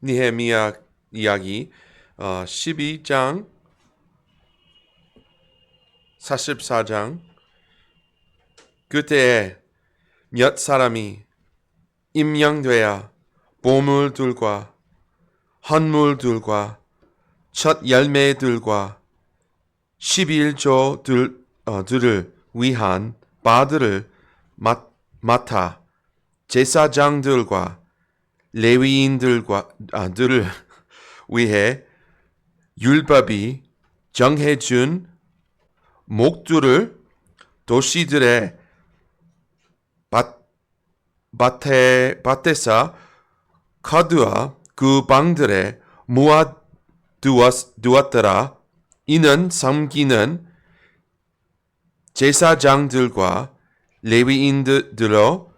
니헤미야 이야기 12장 44장. 그때에 몇 사람이 임명되어 보물들과 헌물들과 첫 열매들과 11조들을 위한 바들을 맡아 제사장들과 레위인들을 위해 율법이 정해준 목줄을 도시들의 밭에서 거두어 그 방들에 모아두었더라. 이는 섬기는 제사장들과 레위인들로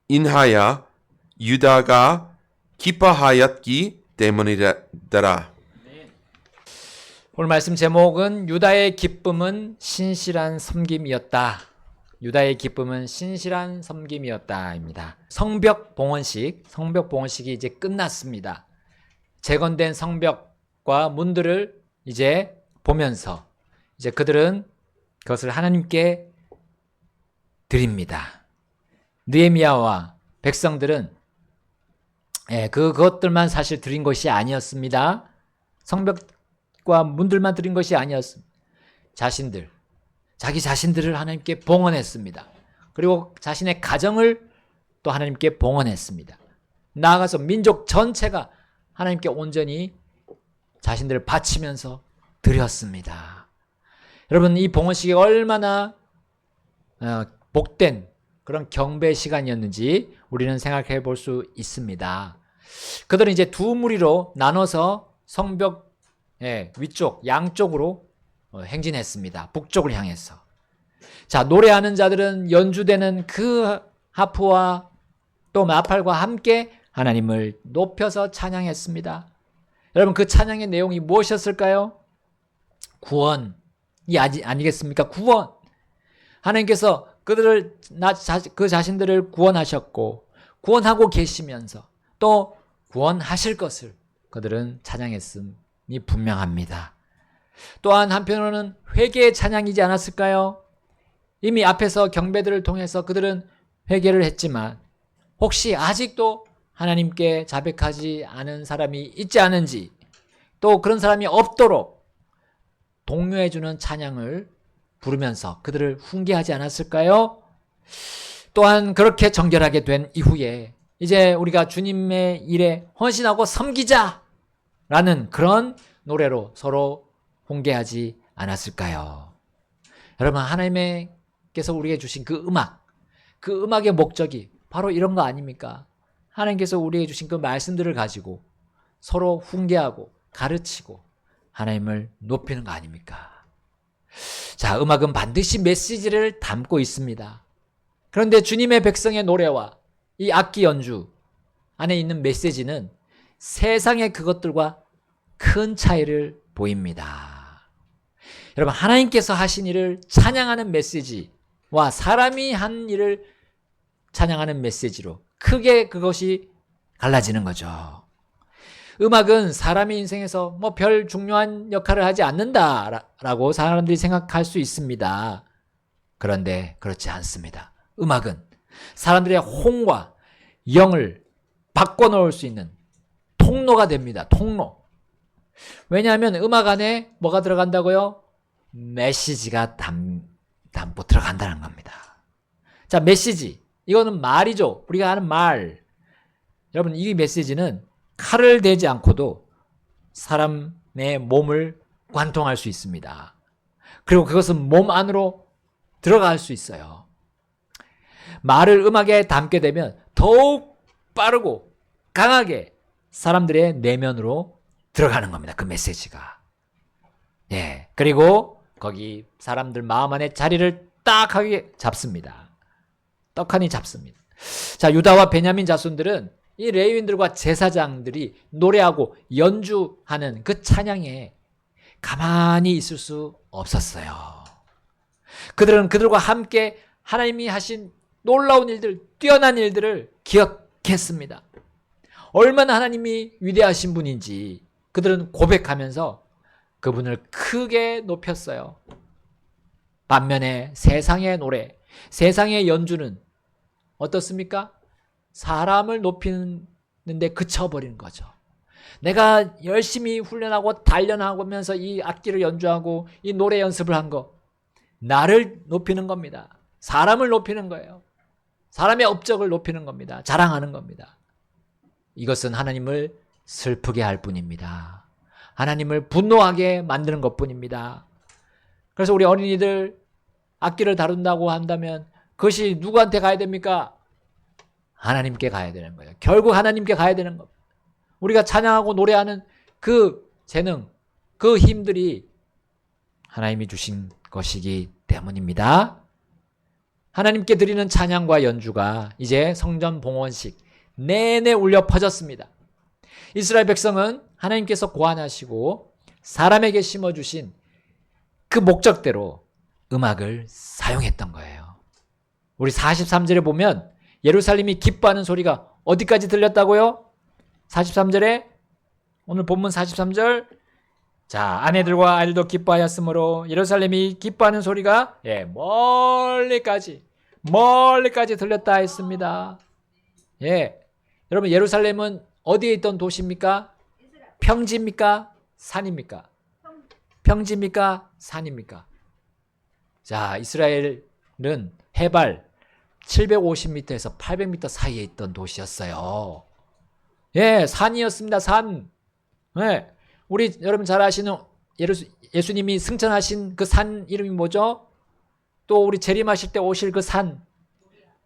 인하여 유다가 기뻐하였기 때문이더라. 오늘 말씀 제목은 유다의 기쁨은 신실한 섬김이었다. 유다의 기쁨은 신실한 섬김이었다입니다. 성벽 봉헌식이 이제 끝났습니다. 재건된 성벽과 문들을 이제 보면서 이제 그들은 그것을 하나님께 드립니다. 느헤미야와 백성들은 그것들만 사실 드린 것이 아니었습니다. 성벽과 문들만 드린 것이 아니었습니다. 자기 자신들을 하나님께 봉헌했습니다. 그리고 자신의 가정을 또 하나님께 봉헌했습니다. 나아가서 민족 전체가 하나님께 온전히 자신들을 바치면서 드렸습니다. 여러분, 이 봉헌식이 얼마나 복된 그런 경배 시간이었는지 우리는 생각해 볼 수 있습니다. 그들은 이제 두 무리로 나눠서 성벽 위쪽, 양쪽으로 행진했습니다. 북쪽을 향해서. 자, 노래하는 자들은 연주되는 그 하프와 또 마팔과 함께 하나님을 높여서 찬양했습니다. 여러분, 그 찬양의 내용이 무엇이었을까요? 구원이 아니겠습니까? 구원. 하나님께서 그 자신들을 구원하셨고 구원하고 계시면서 또 구원하실 것을 그들은 찬양했음이 분명합니다. 또한 한편으로는 회개의 찬양이지 않았을까요? 이미 앞에서 경배들을 통해서 그들은 회개를 했지만 혹시 아직도 하나님께 자백하지 않은 사람이 있지 않은지, 또 그런 사람이 없도록 독려해주는 찬양을 부르면서 그들을 훈계하지 않았을까요? 또한 그렇게 정결하게 된 이후에 이제 우리가 주님의 일에 헌신하고 섬기자라는 그런 노래로 서로 훈계하지 않았을까요? 여러분, 하나님께서 우리에게 주신 그 음악의 목적이 바로 이런 거 아닙니까? 하나님께서 우리에게 주신 그 말씀들을 가지고 서로 훈계하고 가르치고 하나님을 높이는 거 아닙니까? 자, 음악은 반드시 메시지를 담고 있습니다. 그런데 주님의 백성의 노래와 이 악기 연주 안에 있는 메시지는 세상의 그것들과 큰 차이를 보입니다. 여러분, 하나님께서 하신 일을 찬양하는 메시지와 사람이 한 일을 찬양하는 메시지로 크게 그것이 갈라지는 거죠. 음악은 사람의 인생에서 별 중요한 역할을 하지 않는다라고 사람들이 생각할 수 있습니다. 그런데 그렇지 않습니다. 음악은 사람들의 혼과 영을 바꿔놓을 수 있는 통로가 됩니다. 통로. 왜냐하면 음악 안에 뭐가 들어간다고요? 메시지가 담고 들어간다는 겁니다. 자, 메시지. 이거는 말이죠. 우리가 하는 말. 여러분, 이 메시지는 칼을 대지 않고도 사람의 몸을 관통할 수 있습니다. 그리고 그것은 몸 안으로 들어갈 수 있어요. 말을 음악에 담게 되면 더욱 빠르고 강하게 사람들의 내면으로 들어가는 겁니다. 그 메시지가. 그리고 거기 사람들 마음 안에 자리를 딱하게 잡습니다. 떡하니 잡습니다. 자, 유다와 베냐민 자손들은 이 레위인들과 제사장들이 노래하고 연주하는 그 찬양에 가만히 있을 수 없었어요. 그들은 그들과 함께 하나님이 하신 놀라운 일들, 뛰어난 일들을 고백했습니다. 얼마나 하나님이 위대하신 분인지 그들은 고백하면서 그분을 크게 높였어요. 반면에 세상의 노래, 세상의 연주는 어떻습니까? 사람을 높이는데 그쳐버리는 거죠. 내가 열심히 훈련하고 단련하면서 이 악기를 연주하고 이 노래 연습을 한 거, 나를 높이는 겁니다. 사람을 높이는 거예요. 사람의 업적을 높이는 겁니다. 자랑하는 겁니다. 이것은 하나님을 슬프게 할 뿐입니다. 하나님을 분노하게 만드는 것뿐입니다. 그래서 우리 어린이들 악기를 다룬다고 한다면 그것이 누구한테 가야 됩니까? 하나님께 가야 되는 거예요. 결국 하나님께 가야 되는 겁니다. 우리가 찬양하고 노래하는 그 재능, 그 힘들이 하나님이 주신 것이기 때문입니다. 하나님께 드리는 찬양과 연주가 이제 성전 봉헌식 내내 울려 퍼졌습니다. 이스라엘 백성은 하나님께서 고안하시고 사람에게 심어주신 그 목적대로 음악을 사용했던 거예요. 우리 43절에 보면 예루살렘이 기뻐하는 소리가 어디까지 들렸다고요? 43절에 오늘 본문 43절 자 아내들과 아이들도 기뻐하였으므로 예루살렘이 기뻐하는 소리가 멀리까지 들렸다 했습니다. 여러분 예루살렘은 어디에 있던 도시입니까? 평지입니까? 산입니까? 평지입니까? 산입니까? 자 이스라엘은 해발 750m에서 800m 사이에 있던 도시였어요. 산이었습니다. 산. 우리 여러분 잘 아시는 예수님이 승천하신 그 산 이름이 뭐죠? 또 우리 재림하실 때 오실 그 산.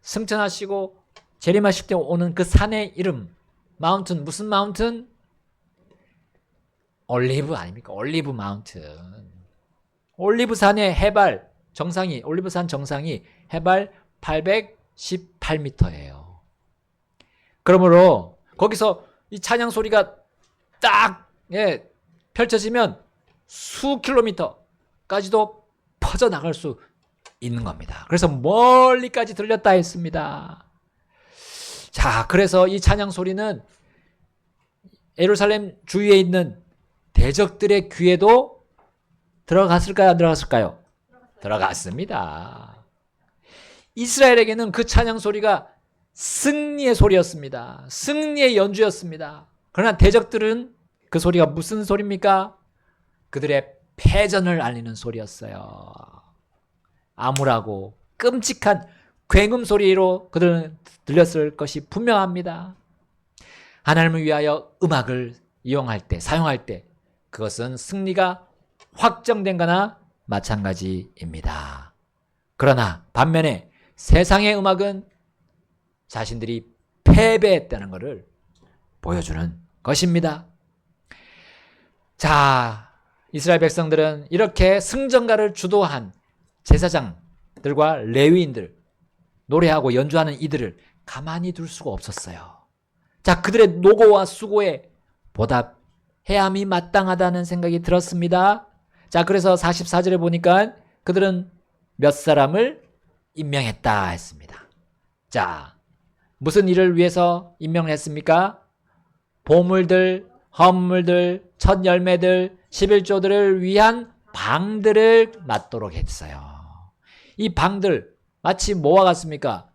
승천하시고 재림하실 때 오는 그 산의 이름. 마운튼. 무슨 마운튼? 올리브 아닙니까? 올리브 마운튼. 올리브산의 해발 정상이 올리브산 정상이 해발 818m예요. 그러므로 거기서 이 찬양 소리가 딱 펼쳐지면 수 킬로미터까지도 퍼져나갈 수 있는 겁니다. 그래서 멀리까지 들렸다 했습니다. 자, 그래서 이 찬양 소리는 예루살렘 주위에 있는 대적들의 귀에도 들어갔을까요? 안 들어갔을까요? 들어갔습니다. 이스라엘에게는 그 찬양 소리가 승리의 소리였습니다. 승리의 연주였습니다. 그러나 대적들은 그 소리가 무슨 소리입니까? 그들의 패전을 알리는 소리였어요. 암울하고 끔찍한 굉음 소리로 그들은 들렸을 것이 분명합니다. 하나님을 위하여 음악을 이용할 때, 사용할 때 그것은 승리가 확정된 거나 마찬가지입니다. 그러나 반면에 세상의 음악은 자신들이 패배했다는 것을 보여주는 것입니다. 자, 이스라엘 백성들은 이렇게 승전가를 주도한 제사장들과 레위인들, 노래하고 연주하는 이들을 가만히 둘 수가 없었어요. 자, 그들의 노고와 수고에 보답해야함이 마땅하다는 생각이 들었습니다. 자, 그래서 44절에 보니까 그들은 몇 사람을 임명했다 했습니다. 자, 무슨 일을 위해서 임명을 했습니까? 보물들, 헌물들, 첫 열매들, 11조들을 위한 방들을 맡도록 했어요. 이 방들 마치 뭐와 같습니까?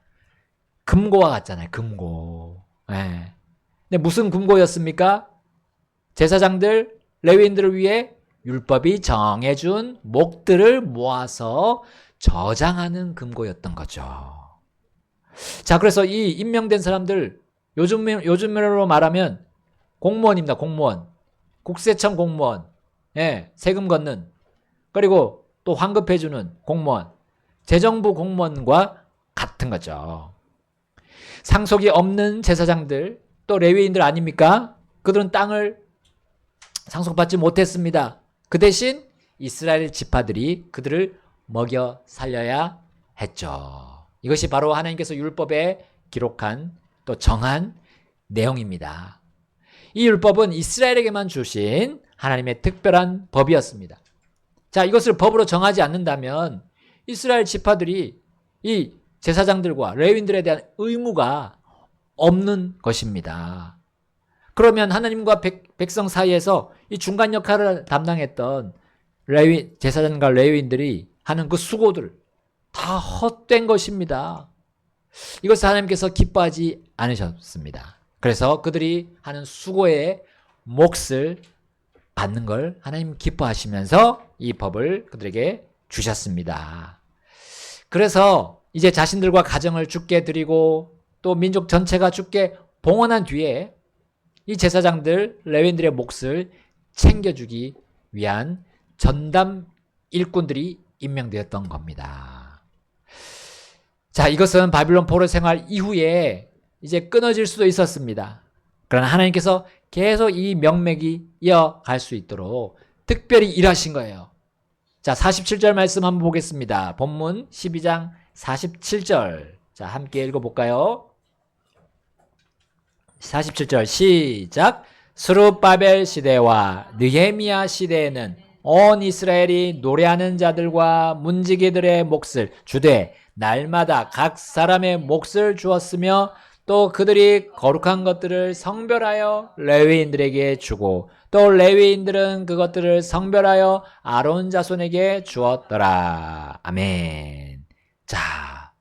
금고와 같잖아요. 금고. 근데 무슨 금고였습니까? 제사장들, 레위인들을 위해 율법이 정해준 목들을 모아서 저장하는 금고였던 거죠. 자, 그래서 이 임명된 사람들 요즘으로 말하면 공무원입니다. 공무원. 국세청 공무원. 세금 걷는. 그리고 또 환급해주는 공무원. 재정부 공무원과 같은 거죠. 상속이 없는 제사장들 또 레위인들 아닙니까? 그들은 땅을 상속받지 못했습니다. 그 대신 이스라엘 지파들이 그들을 먹여 살려야 했죠. 이것이 바로 하나님께서 율법에 기록한 또 정한 내용입니다. 이 율법은 이스라엘에게만 주신 하나님의 특별한 법이었습니다. 자, 이것을 법으로 정하지 않는다면 이스라엘 지파들이 이 제사장들과 레위인들에 대한 의무가 없는 것입니다. 그러면 하나님과 백성 사이에서 이 중간 역할을 담당했던 제사장과 레위인들이 하는 그 수고들 다 헛된 것입니다. 이것을 하나님께서 기뻐하지 않으셨습니다. 그래서 그들이 하는 수고의 몫을 받는 걸 하나님 기뻐하시면서 이 법을 그들에게 주셨습니다. 그래서 이제 자신들과 가정을 주께 드리고 또 민족 전체가 주께 봉헌한 뒤에 이 제사장들, 레위인들의 몫을 챙겨주기 위한 전담 일꾼들이 임명되었던 겁니다. 자, 이것은 바빌론 포로 생활 이후에 이제 끊어질 수도 있었습니다. 그러나 하나님께서 계속 이 명맥이 이어갈 수 있도록 특별히 일하신 거예요. 자, 47절 말씀 한번 보겠습니다. 본문 12장 47절. 자, 함께 읽어볼까요? 47절 시작. 스룹바벨 시대와 느헤미야 시대에는 온 이스라엘이 노래하는 자들과 문지기들의 몫을 주되 날마다 각 사람의 몫을 주었으며 또 그들이 거룩한 것들을 성별하여 레위인들에게 주고 또 레위인들은 그것들을 성별하여 아론 자손에게 주었더라. 아멘. 자,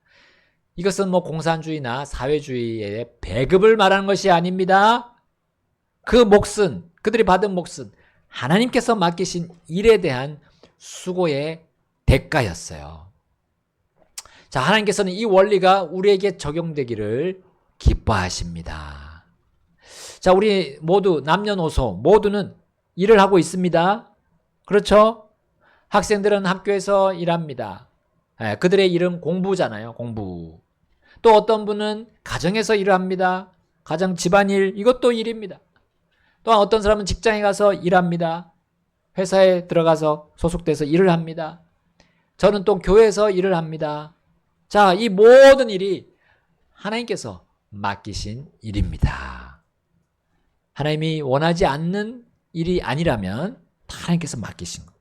이것은 뭐 공산주의나 사회주의의 배급을 말하는 것이 아닙니다. 그 몫은, 그들이 받은 몫은 하나님께서 맡기신 일에 대한 수고의 대가였어요. 자, 하나님께서는 이 원리가 우리에게 적용되기를 기뻐하십니다. 자, 우리 모두 남녀노소 모두는 일을 하고 있습니다. 그렇죠? 학생들은 학교에서 일합니다. 그들의 일은 공부잖아요. 공부. 또 어떤 분은 가정에서 일을 합니다. 가정 집안일, 이것도 일입니다. 또 어떤 사람은 직장에 가서 일합니다. 회사에 들어가서 소속돼서 일을 합니다. 저는 또 교회에서 일을 합니다. 자, 이 모든 일이 하나님께서 맡기신 일입니다. 하나님이 원하지 않는 일이 아니라면 하나님께서 맡기신 것.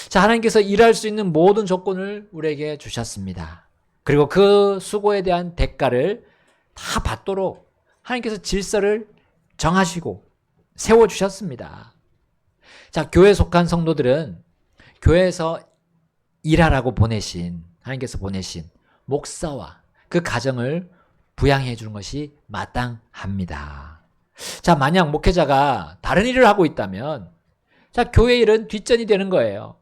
자, 하나님께서 일할 수 있는 모든 조건을 우리에게 주셨습니다. 그리고 그 수고에 대한 대가를 다 받도록 하나님께서 질서를 정하시고 세워주셨습니다. 자, 교회에 속한 성도들은 교회에서 일하라고 하나님께서 보내신 목사와 그 가정을 부양해 주는 것이 마땅합니다. 자, 만약 목회자가 다른 일을 하고 있다면 자, 교회 일은 뒷전이 되는 거예요.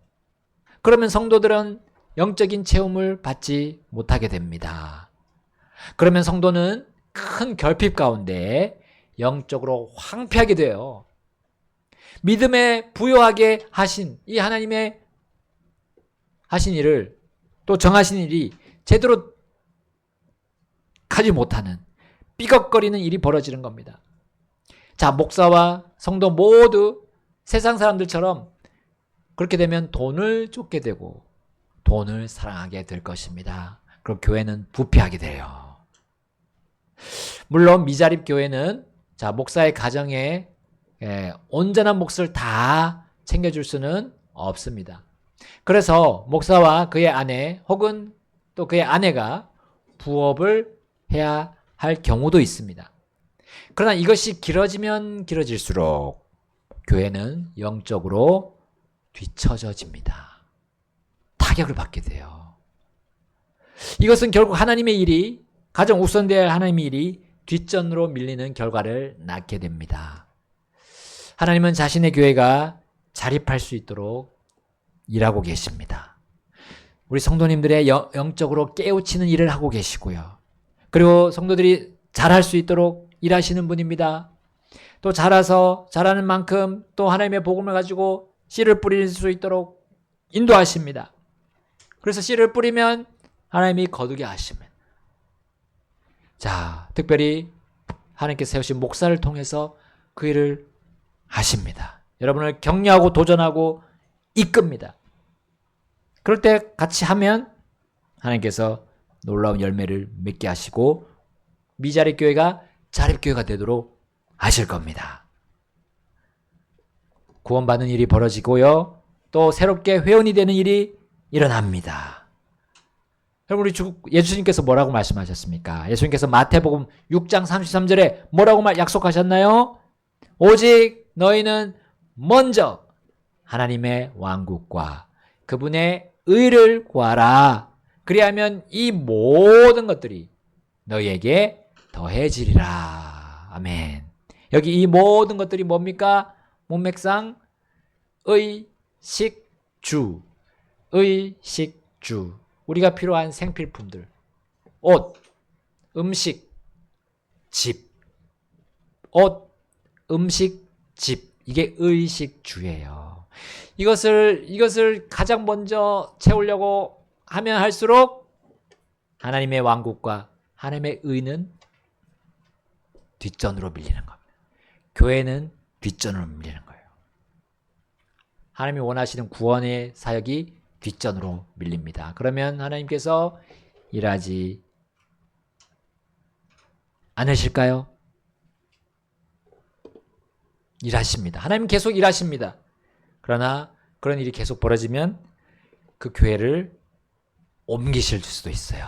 그러면 성도들은 영적인 체험을 받지 못하게 됩니다. 그러면 성도는 큰 결핍 가운데 영적으로 황폐하게 돼요. 믿음에 부요하게 하신 이 하나님의 하신 일을 또 정하신 일이 제대로 가지 못하는 삐걱거리는 일이 벌어지는 겁니다. 자, 목사와 성도 모두 세상 사람들처럼 그렇게 되면 돈을 쫓게 되고 돈을 사랑하게 될 것입니다. 그럼 교회는 부패하게 돼요. 물론 미자립 교회는 자, 목사의 가정에 온전한 몫을 다 챙겨줄 수는 없습니다. 그래서 목사와 그의 아내 혹은 또 그의 아내가 부업을 해야 할 경우도 있습니다. 그러나 이것이 길어지면 길어질수록 교회는 영적으로 뒤처져집니다. 타격을 받게 돼요. 이것은 결국 하나님의 일이, 가장 우선되어야 할 하나님의 일이 뒷전으로 밀리는 결과를 낳게 됩니다. 하나님은 자신의 교회가 자립할 수 있도록 일하고 계십니다. 우리 성도님들의 영적으로 깨우치는 일을 하고 계시고요. 그리고 성도들이 잘할 수 있도록 일하시는 분입니다. 또 잘하는 만큼 또 하나님의 복음을 가지고 씨를 뿌릴 수 있도록 인도하십니다. 그래서 씨를 뿌리면 하나님이 거두게 하십니다. 자, 특별히 하나님께서 세우신 목사를 통해서 그 일을 하십니다. 여러분을 격려하고 도전하고 이끕니다. 그럴 때 같이 하면 하나님께서 놀라운 열매를 맺게 하시고 미자립 교회가 자립교회가 되도록 하실 겁니다. 구원받는 일이 벌어지고요. 또 새롭게 회원이 되는 일이 일어납니다. 여러분, 예수님께서 뭐라고 말씀하셨습니까? 예수님께서 마태복음 6장 33절에 뭐라고 약속하셨나요? 오직 너희는 먼저 하나님의 왕국과 그분의 의를 구하라. 그리하면 이 모든 것들이 너희에게 더해지리라. 아멘. 여기 이 모든 것들이 뭡니까? 문맥상 의식주. 의식주. 우리가 필요한 생필품들. 옷, 음식, 집. 옷, 음식, 집. 이게 의식주예요. 이것을 가장 먼저 채우려고 하면 할수록 하나님의 왕국과 하나님의 의는 뒷전으로 밀리는 겁니다. 교회는 뒷전으로 밀리는 거예요. 하나님이 원하시는 구원의 사역이 뒷전으로 밀립니다. 그러면 하나님께서 일하지 않으실까요? 일하십니다. 하나님 계속 일하십니다. 그러나 그런 일이 계속 벌어지면 그 교회를 옮기실 수도 있어요.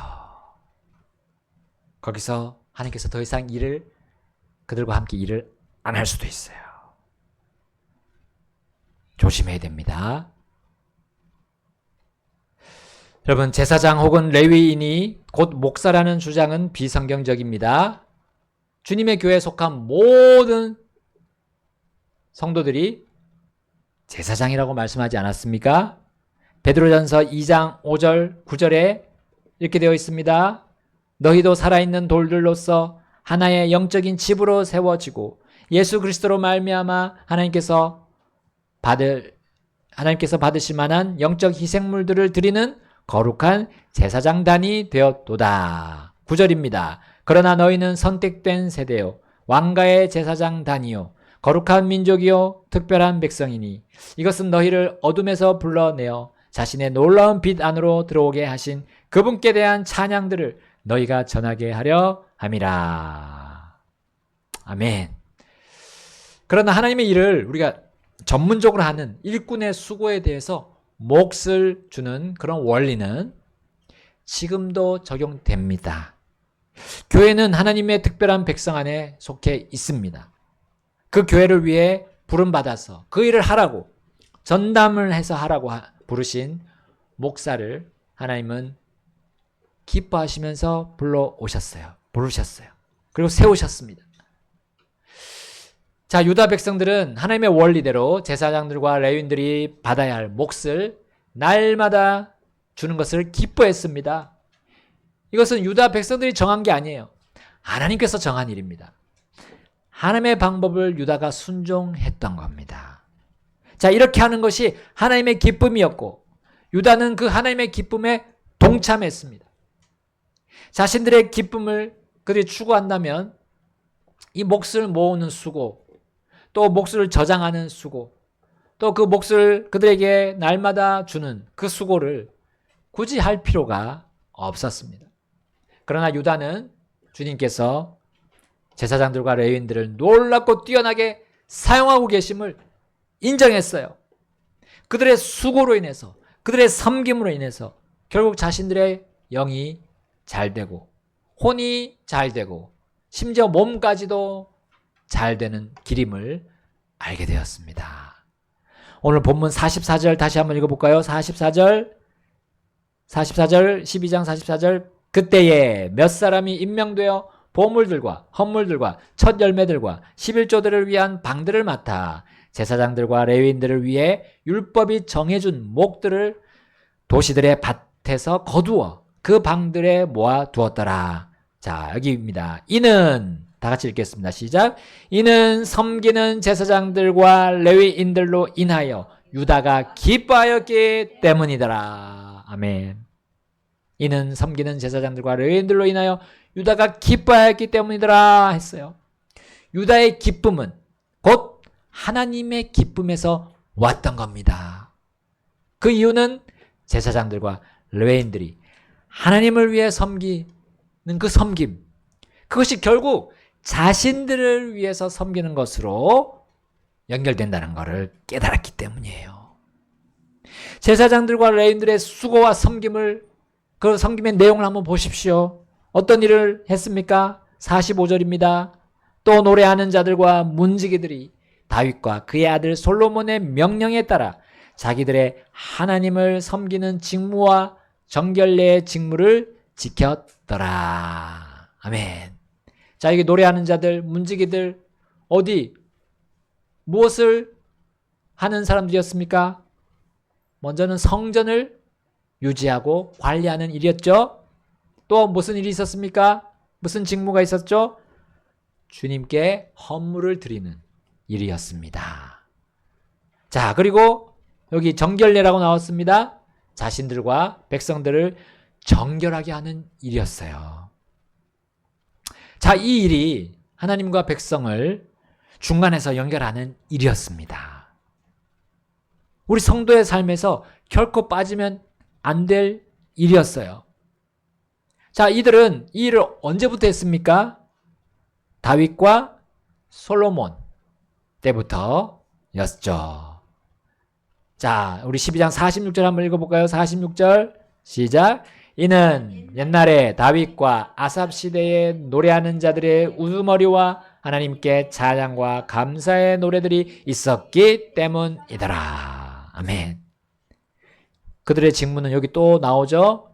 거기서 하나님께서 더 이상 그들과 함께 일을 안 할 수도 있어요. 조심해야 됩니다. 여러분, 제사장 혹은 레위인이 곧 목사라는 주장은 비성경적입니다. 주님의 교회에 속한 모든 성도들이 제사장이라고 말씀하지 않았습니까? 베드로전서 2장 5절 9절에 이렇게 되어 있습니다. 너희도 살아있는 돌들로서 하나의 영적인 집으로 세워지고 예수 그리스도로 말미암아 하나님께서 받으실 만한 영적 희생물들을 드리는 거룩한 제사장단이 되었도다. 9절입니다. 그러나 너희는 선택된 세대요 왕가의 제사장단이요 거룩한 민족이요 특별한 백성이니 이것은 너희를 어둠에서 불러내어 자신의 놀라운 빛 안으로 들어오게 하신 그분께 대한 찬양들을 너희가 전하게 하려 함이라. 아멘. 그러나 하나님의 일을 우리가 전문적으로 하는 일꾼의 수고에 대해서 몫을 주는 그런 원리는 지금도 적용됩니다. 교회는 하나님의 특별한 백성 안에 속해 있습니다. 그 교회를 위해 부름받아서 그 일을 하라고 전담을 해서 하라고 부르신 목사를 하나님은 기뻐하시면서 부르셨어요. 그리고 세우셨습니다. 자, 유다 백성들은 하나님의 원리대로 제사장들과 레위인들이 받아야 할 몫을 날마다 주는 것을 기뻐했습니다. 이것은 유다 백성들이 정한 게 아니에요. 하나님께서 정한 일입니다. 하나님의 방법을 유다가 순종했던 겁니다. 자, 이렇게 하는 것이 하나님의 기쁨이었고 유다는 그 하나님의 기쁨에 동참했습니다. 자신들의 기쁨을 그들이 추구한다면 이 몫을 모으는 수고, 또 몫을 저장하는 수고, 또 그 몫을 그들에게 날마다 주는 그 수고를 굳이 할 필요가 없었습니다. 그러나 유다는 주님께서 제사장들과 레위인들을 놀랍고 뛰어나게 사용하고 계심을 인정했어요. 그들의 수고로 인해서, 그들의 섬김으로 인해서 결국 자신들의 영이 잘 되고 혼이 잘 되고 심지어 몸까지도 잘 되는 길임을 알게 되었습니다. 오늘 본문 44절 다시 한번 읽어볼까요? 44절 12장 44절 그때에 몇 사람이 임명되어 보물들과 헌물들과 첫 열매들과 11조들을 위한 방들을 맡아 제사장들과 레위인들을 위해 율법이 정해준 목들을 도시들의 밭에서 거두어 그 방들에 모아 두었더라. 자, 여기입니다. 이는 다 같이 읽겠습니다. 시작. 이는 섬기는 제사장들과 레위인들로 인하여 유다가 기뻐하였기 때문이더라. 아멘. 이는 섬기는 제사장들과 레위인들로 인하여 유다가 기뻐하였기 때문이더라 했어요. 유다의 기쁨은 곧 하나님의 기쁨에서 왔던 겁니다. 그 이유는 제사장들과 레위인들이 하나님을 위해 섬기는 그 섬김, 그것이 결국 자신들을 위해서 섬기는 것으로 연결된다는 것을 깨달았기 때문이에요. 제사장들과 레위인들의 수고와 섬김을 그 섬김의 내용을 한번 보십시오. 어떤 일을 했습니까? 45절입니다. 또 노래하는 자들과 문지기들이 다윗과 그의 아들 솔로몬의 명령에 따라 자기들의 하나님을 섬기는 직무와 정결례의 직무를 지켰더라. 아멘. 자, 이게 노래하는 자들, 문지기들 어디 무엇을 하는 사람들이었습니까? 먼저는 성전을 유지하고 관리하는 일이었죠. 또 무슨 일이 있었습니까? 무슨 직무가 있었죠? 주님께 헌물을 드리는 일이었습니다. 자, 그리고 여기 정결례라고 나왔습니다. 자신들과 백성들을 정결하게 하는 일이었어요. 자, 이 일이 하나님과 백성을 중간에서 연결하는 일이었습니다. 우리 성도의 삶에서 결코 빠지면 안 될 일이었어요. 자, 이들은 이 일을 언제부터 했습니까? 다윗과 솔로몬 때부터였죠. 자, 우리 12장 46절 한번 읽어볼까요? 46절 시작. 이는 옛날에 다윗과 아삽 시대에 노래하는 자들의 우두머리와 하나님께 찬양과 감사의 노래들이 있었기 때문이더라. 아멘. 그들의 직무는 여기 또 나오죠.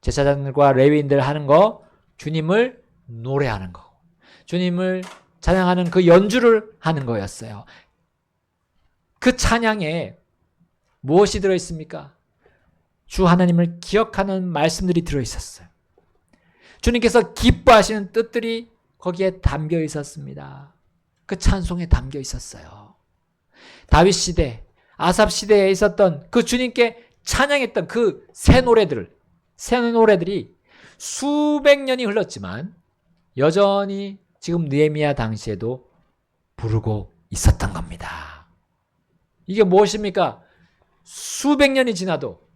제사장들과 레위인들 하는 거, 주님을 노래하는 거, 주님을 찬양하는 그 연주를 하는 거였어요. 그 찬양에 무엇이 들어있습니까? 주 하나님을 기억하는 말씀들이 들어있었어요. 주님께서 기뻐하시는 뜻들이 거기에 담겨 있었습니다. 그 찬송에 담겨 있었어요. 다윗 시대, 아삽 시대에 있었던 그 주님께 찬양했던 그 새 노래들이 수백 년이 흘렀지만 여전히 지금 느헤미야 당시에도 부르고 있었던 겁니다. 이게 무엇입니까? 수백 년이 지나도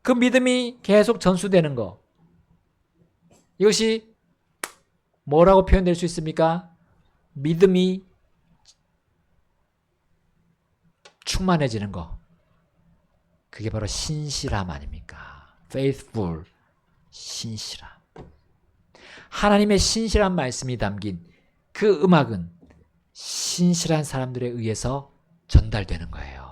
그 믿음이 계속 전수되는 거. 이것이 뭐라고 표현될 수 있습니까? 믿음이 충만해지는 거. 그게 바로 신실함 아닙니까? faithful, 신실함. 하나님의 신실한 말씀이 담긴 그 음악은 신실한 사람들에 의해서 전달되는 거예요.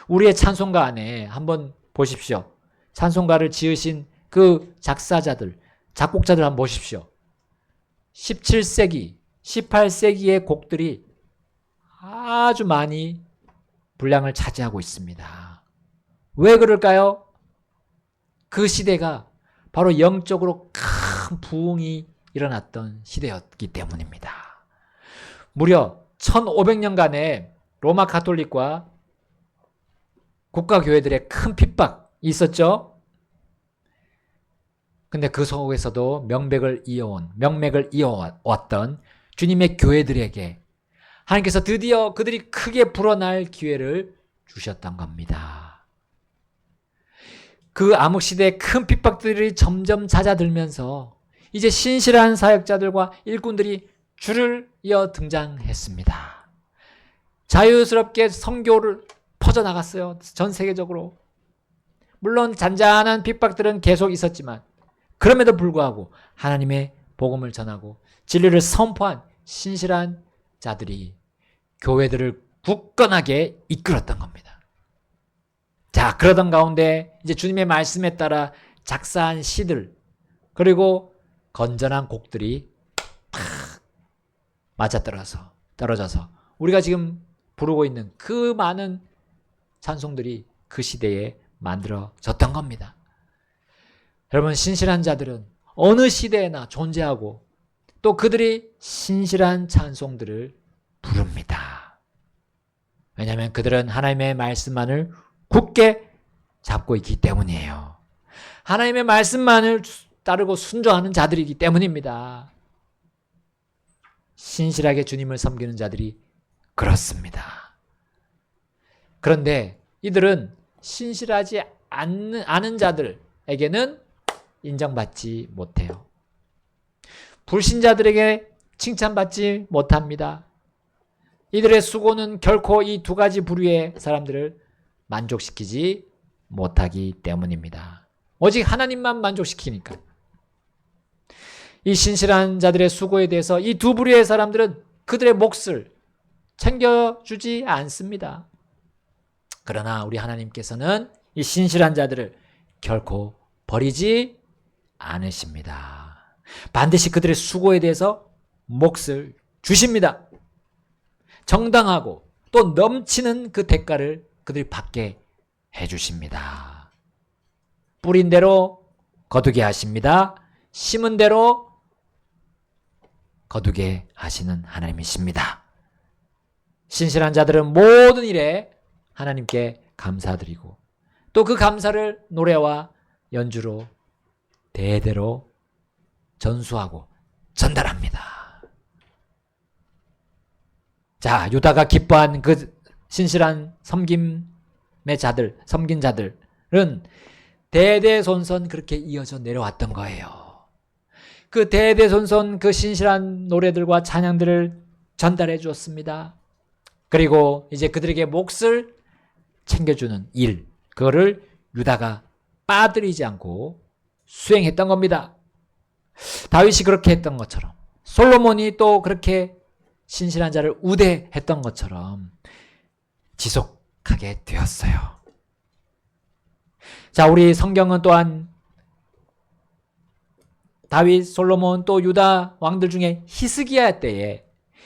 우리의 찬송가 안에 한번 보십시오. 찬송가를 지으신 그 작사자들, 작곡자들 한번 보십시오. 17세기, 18세기의 곡들이 아주 많이 분량을 차지하고 있습니다. 왜 그럴까요? 그 시대가 바로 영적으로 큰 부흥이 일어났던 시대였기 때문입니다. 무려 1500년간의 로마 가톨릭과 국가교회들의 큰 핍박이 있었죠. 근데 그 속에서도 명맥을 이어왔던 주님의 교회들에게 하나님께서 드디어 그들이 크게 불어날 기회를 주셨던 겁니다. 그 암흑시대의 큰 핍박들이 점점 잦아들면서 이제 신실한 사역자들과 일꾼들이 줄을 이어 등장했습니다. 자유스럽게 선교를 퍼져나갔어요. 전 세계적으로. 물론 잔잔한 핍박들은 계속 있었지만 그럼에도 불구하고 하나님의 복음을 전하고 진리를 선포한 신실한 자들이 교회들을 굳건하게 이끌었던 겁니다. 자, 그러던 가운데 이제 주님의 말씀에 따라 작사한 시들 그리고 건전한 곡들이 탁 떨어져서 우리가 지금 부르고 있는 그 많은 찬송들이 그 시대에 만들어졌던 겁니다. 여러분, 신실한 자들은 어느 시대에나 존재하고 또 그들이 신실한 찬송들을 부릅니다. 왜냐하면 그들은 하나님의 말씀만을 굳게 잡고 있기 때문이에요. 하나님의 말씀만을 따르고 순종하는 자들이기 때문입니다. 신실하게 주님을 섬기는 자들이 그렇습니다. 그런데 이들은 신실하지 않은 자들에게는 인정받지 못해요. 불신자들에게 칭찬받지 못합니다. 이들의 수고는 결코 이 두 가지 부류의 사람들을 만족시키지 못하기 때문입니다. 오직 하나님만 만족시키니까. 이 신실한 자들의 수고에 대해서 이 두 부류의 사람들은 그들의 몫을 챙겨주지 않습니다. 그러나 우리 하나님께서는 이 신실한 자들을 결코 버리지 않으십니다. 반드시 그들의 수고에 대해서 몫을 주십니다. 정당하고 또 넘치는 그 대가를 그들이 받게 해주십니다. 뿌린 대로 거두게 하십니다. 심은 대로 거두게 하시는 하나님이십니다. 신실한 자들은 모든 일에 하나님께 감사드리고 또 그 감사를 노래와 연주로 대대로 전수하고 전달합니다. 자, 유다가 기뻐한 그 신실한 섬긴 자들은 대대손손 그렇게 이어져 내려왔던 거예요. 그 대대손손 그 신실한 노래들과 찬양들을 전달해 주었습니다. 그리고 이제 그들에게 몫을 챙겨주는 일, 그거를 유다가 빠뜨리지 않고 수행했던 겁니다. 다윗이 그렇게 했던 것처럼, 솔로몬이 또 그렇게 신실한 자를 우대했던 것처럼 지속하게 되었어요. 자, 우리 성경은 또한 다윗, 솔로몬 또 유다 왕들 중에 히스기야 때에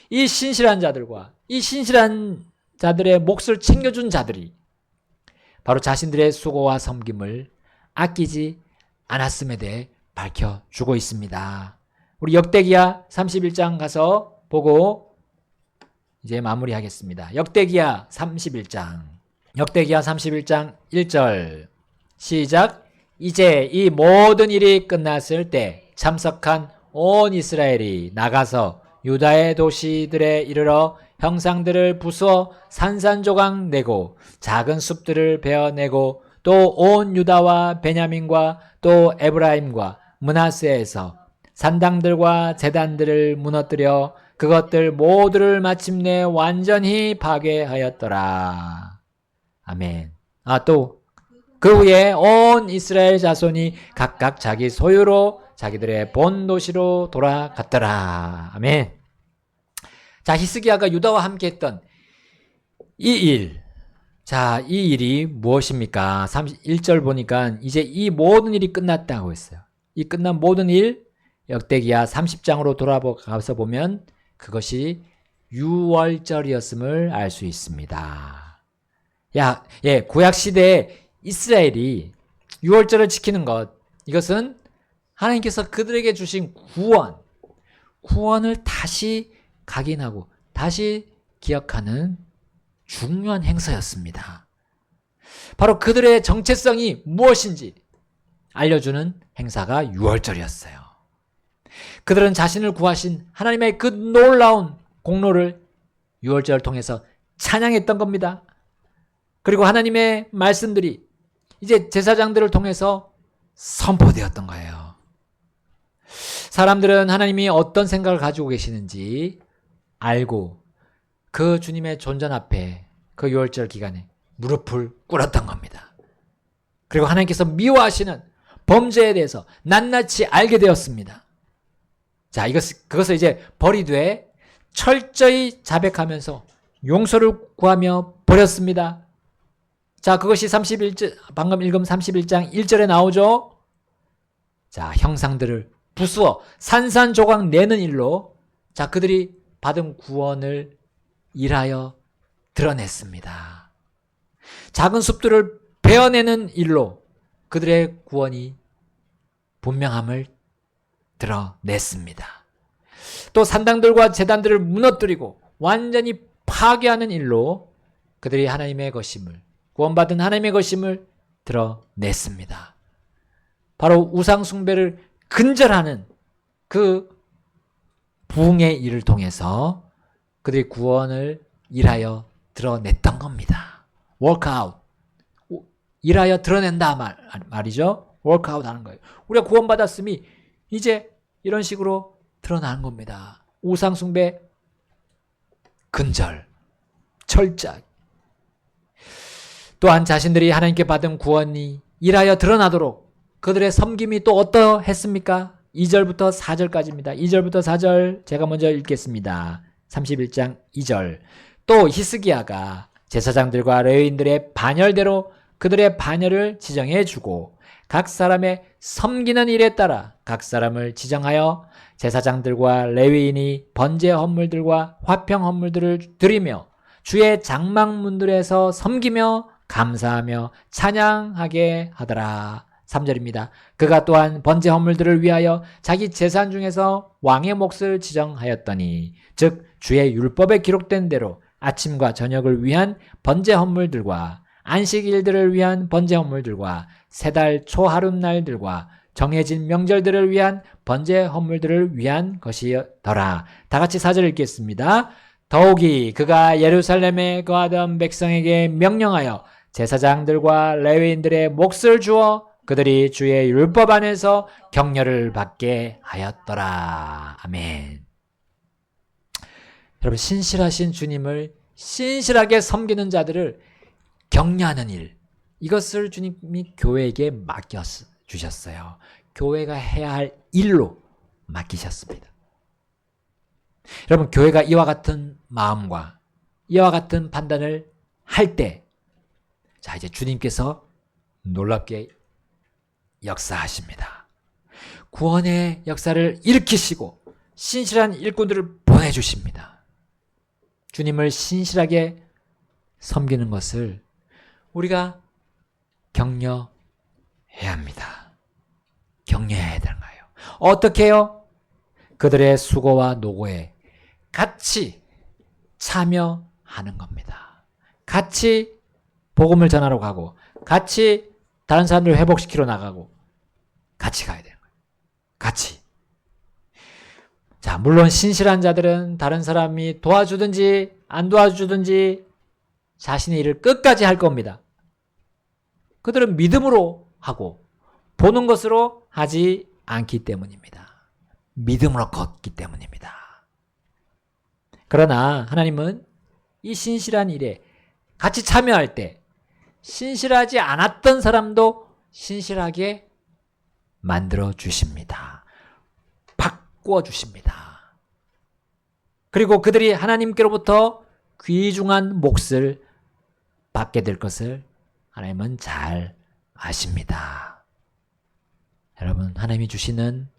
이 신실한 자들과 이 신실한 자들의 몫을 챙겨준 자들이 바로 자신들의 수고와 섬김을 아끼지 않았음에 대해 밝혀주고 있습니다. 우리 역대기야 31장 가서 보고 이제 마무리하겠습니다. 역대기야 31장 1절 시작. 이제 이 모든 일이 끝났을 때 참석한 온 이스라엘이 나가서 유다의 도시들에 이르러 형상들을 부수어 산산조각 내고 작은 숲들을 베어내고 또 온 유다와 베냐민과 또 에브라임과 므낫세에서 산당들과 제단들을 무너뜨려 그것들 모두를 마침내 완전히 파괴하였더라. 아멘. 또 그 후에 온 이스라엘 자손이 각각 자기 소유로 자기들의 본 도시로 돌아갔더라. 아멘. 자, 히스기야가 유다와 함께 했던 이 일. 자, 이 일이 무엇입니까? 31절 보니까 이제 이 모든 일이 끝났다고 했어요. 이 끝난 모든 일, 역대기야 30장으로 돌아가서 보면 그것이 유월절이었음을 알 수 있습니다. 구약 시대에 이스라엘이 유월절을 지키는 것, 이것은 하나님께서 그들에게 주신 구원을 다시 각인하고 다시 기억하는 중요한 행사였습니다. 바로 그들의 정체성이 무엇인지 알려주는 행사가 유월절이었어요. 그들은 자신을 구하신 하나님의 그 놀라운 공로를 유월절을 통해서 찬양했던 겁니다. 그리고 하나님의 말씀들이 이제 제사장들을 통해서 선포되었던 거예요. 사람들은 하나님이 어떤 생각을 가지고 계시는지 알고 그 주님의 존전 앞에 그 유월절 기간에 무릎을 꿇었던 겁니다. 그리고 하나님께서 미워하시는 범죄에 대해서 낱낱이 알게 되었습니다. 자, 그것을 이제 버리되 철저히 자백하면서 용서를 구하며 버렸습니다. 자, 그것이 방금 읽은 31장 1절에 나오죠. 자, 형상들을 부수어 산산조각 내는 일로 자, 그들이 받은 구원을 일하여 드러냈습니다. 작은 숲들을 베어내는 일로 그들의 구원이 분명함을 드러냈습니다. 또 산당들과 제단들을 무너뜨리고 완전히 파괴하는 일로 그들이 하나님의 것임을, 구원받은 하나님의 것임을 드러냈습니다. 바로 우상 숭배를 근절하는 그 부흥의 일을 통해서 그들이 구원을 일하여 드러냈던 겁니다. 워크아웃, 일하여 드러낸다 말이죠. 워크아웃 하는 거예요. 우리가 구원받았음이 이제 이런 식으로 드러나는 겁니다. 우상 숭배 근절, 철저하게. 또한 자신들이 하나님께 받은 구원이 일하여 드러나도록 그들의 섬김이 또 어떠했습니까? 2절부터 4절까지입니다. 2절부터 4절 제가 먼저 읽겠습니다. 31장 2절. 또 히스기야가 제사장들과 레위인들의 반열대로 그들의 반열을 지정해 주고 각 사람의 섬기는 일에 따라 각 사람을 지정하여 제사장들과 레위인이 번제 헌물들과 화평 헌물들을 드리며 주의 장막문들에서 섬기며 감사하며 찬양하게 하더라. 3절입니다. 그가 또한 번제 헌물들을 위하여 자기 재산 중에서 왕의 몫을 지정하였더니 즉 주의 율법에 기록된 대로 아침과 저녁을 위한 번제 헌물들과 안식일들을 위한 번제 헌물들과 세 달 초하룻날들과 정해진 명절들을 위한 번제 헌물들을 위한 것이더라. 다 같이 4절 읽겠습니다. 더욱이 그가 예루살렘에 거하던 백성에게 명령하여 제사장들과 레위인들의 몫을 주어 그들이 주의 율법 안에서 격려를 받게 하였더라. 아멘. 여러분, 신실하신 주님을 신실하게 섬기는 자들을 격려하는 일, 이것을 주님이 교회에게 맡겨 주셨어요. 교회가 해야 할 일로 맡기셨습니다. 여러분, 교회가 이와 같은 마음과 이와 같은 판단을 할 때, 자, 이제 주님께서 놀랍게 역사하십니다. 구원의 역사를 일으키시고 신실한 일꾼들을 보내주십니다. 주님을 신실하게 섬기는 것을 우리가 격려해야 합니다. 격려해야 되는 거예요. 어떻게 해요? 그들의 수고와 노고에 같이 참여하는 겁니다. 같이 복음을 전하러 가고 같이 다른 사람들을 회복시키러 나가고 같이 가야 되는 거예요. 같이. 자, 물론 신실한 자들은 다른 사람이 도와주든지 안 도와주든지 자신의 일을 끝까지 할 겁니다. 그들은 믿음으로 하고 보는 것으로 하지 않기 때문입니다. 믿음으로 걷기 때문입니다. 그러나 하나님은 이 신실한 일에 같이 참여할 때 신실하지 않았던 사람도 신실하게 만들어 주십니다. 바꾸어 주십니다. 그리고 그들이 하나님께로부터 귀중한 몫을 받게 될 것을 하나님은 잘 아십니다. 여러분, 하나님이 주시는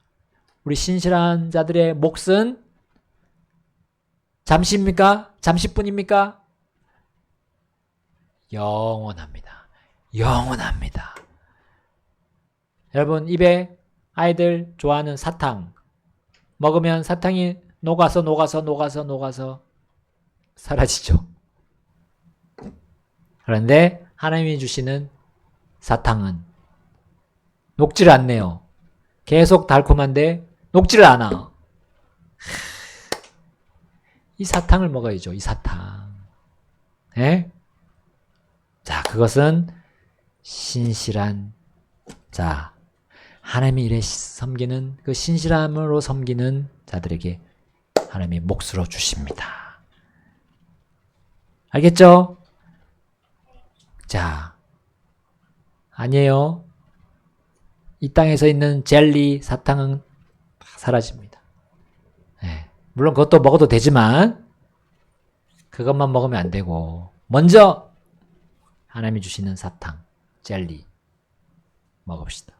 우리 신실한 자들의 몫은 잠시입니까? 잠시뿐입니까? 영원합니다. 영원합니다. 여러분, 입에 아이들 좋아하는 사탕 먹으면 사탕이 녹아서 사라지죠. 그런데 하나님이 주시는 사탕은 녹지를 않네요. 계속 달콤한데 녹지를 않아. 이 사탕을 먹어야죠. 이 사탕. 예? 자, 그것은 신실한 자, 하나님의 일에 섬기는 그 신실함으로 섬기는 자들에게 하나님이 몫으로 주십니다. 알겠죠? 자, 아니에요. 이 땅에서 있는 젤리, 사탕은 사라집니다. 네. 물론 그것도 먹어도 되지만 그것만 먹으면 안 되고 먼저 하나님이 주시는 사탕, 젤리 먹읍시다.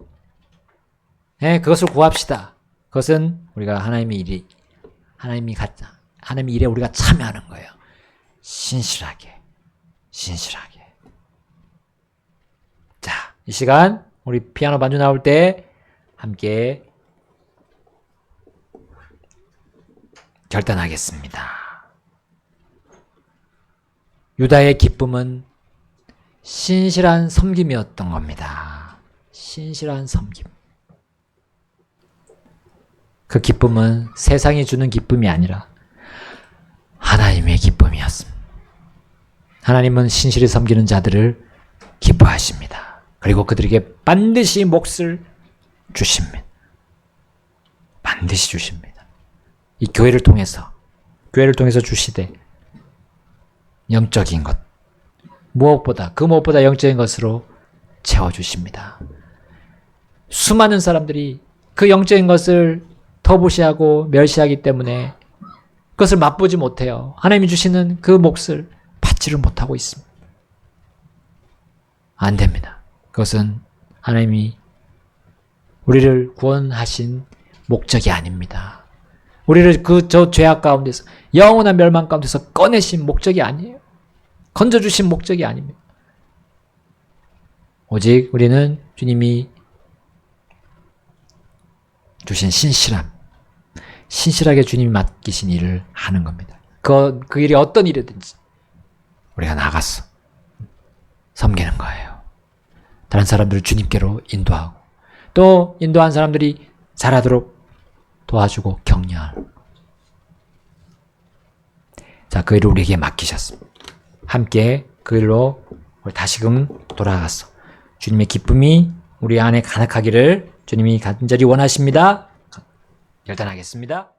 네, 그것을 구합시다. 그것은 우리가 하나님의 일에 우리가 참여하는 거예요. 신실하게. 자, 이 시간 우리 피아노 반주 나올 때 함께 결단하겠습니다. 유다의 기쁨은 신실한 섬김이었던 겁니다. 신실한 섬김. 그 기쁨은 세상이 주는 기쁨이 아니라 하나님의 기쁨이었습니다. 하나님은 신실히 섬기는 자들을 기뻐하십니다. 그리고 그들에게 반드시 몫을 주십니다. 반드시 주십니다. 이 교회를 통해서 주시되 영적인 것, 무엇보다 영적인 것으로 채워주십니다. 수많은 사람들이 그 영적인 것을 터부시하고 멸시하기 때문에 그것을 맛보지 못해요. 하나님이 주시는 그 몫을 받지를 못하고 있습니다. 안 됩니다. 그것은 하나님이 우리를 구원하신 목적이 아닙니다. 우리를 저 죄악 가운데서 영원한 멸망 가운데서 꺼내신 목적이 아니에요. 건져주신 목적이 아닙니다. 오직 우리는 주님이 주신 신실하게 주님이 맡기신 일을 하는 겁니다. 그 일이 어떤 일이든지 우리가 나가서 섬기는 거예요. 다른 사람들을 주님께로 인도하고 또 인도한 사람들이 잘하도록 도와주고 격려하고 자, 그 일을 우리에게 맡기셨습니다. 함께 그 일로 우리 다시금 돌아가서 주님의 기쁨이 우리 안에 가득하기를 주님이 간절히 원하십니다. 결단하겠습니다.